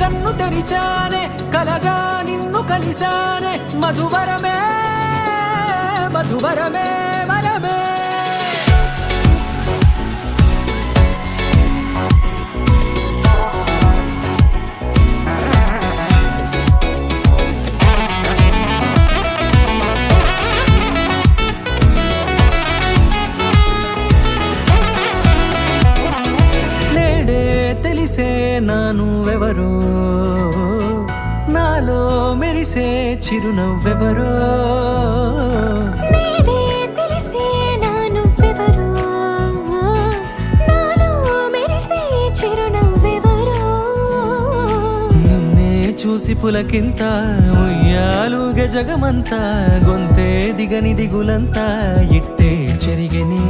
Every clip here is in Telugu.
కన్ను తెరిచానే కలగా నిన్ను కలిసానే మధువరమే మధువరమే వరమే తెలిసే నానువెవరో నాలో మెరిసే చిరునవ్వెవరో నేడే తెలిసే నానువెవరో నాలో మెరిసే చిరునవ్వెవరో నిన్నే చూసి పులకింత ఉయ్యాలుగే జగమంతా గొంతే దిగని దిగులంతా ఇట్టే చెరిగెనే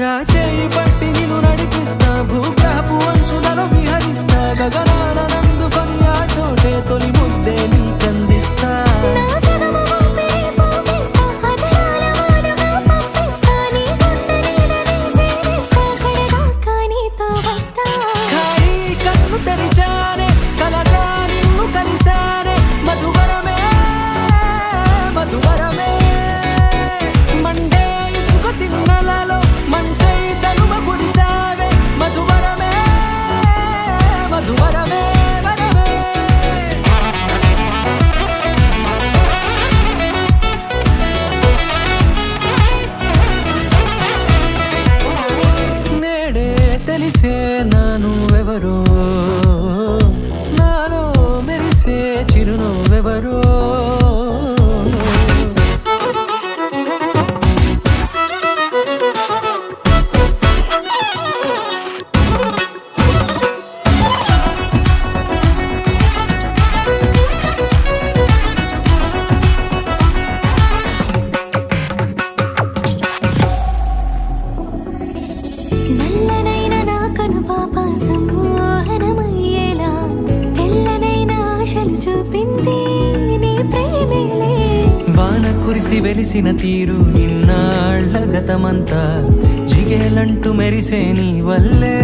రాచేయి పట్టి నిన్ను నడిపిస్తా భూగ్రహపు అంచులలో విహరిస్తా గగనాన నందుకొని ఆ చోటే తొలి ముద్దే నీకందిస్తా నా సగము ఊపిరి పోగిస్తా అదరాల వానగా పంపిస్తా నీ గుండె నీడనే చేరిస్తా కడదాకా నీతో వస్తా ఖాళీ కన్ను తెరిచానే కలగా నిన్ను కలిసానే మధువరమే మధువరమే మండే ఇసుక తిన్నలలో మంచై చలువ కురిసావే మధువరమే మధువరమే వరమే నేడే తెలిసే నానువెవరో నాలో మెరిసే చిరునవ్వెవరో నల్లనైన నా కనుపాప సమ్మోహనమయ్యేలా తెల్లనైన ఆశలు చూపింది నీ ప్రేమేలే వాన కురిసి వెలిసిన తీరు ఇన్నాళ్ల గతమంతా జిగేలంటూ మెరిసే నీ వల్లే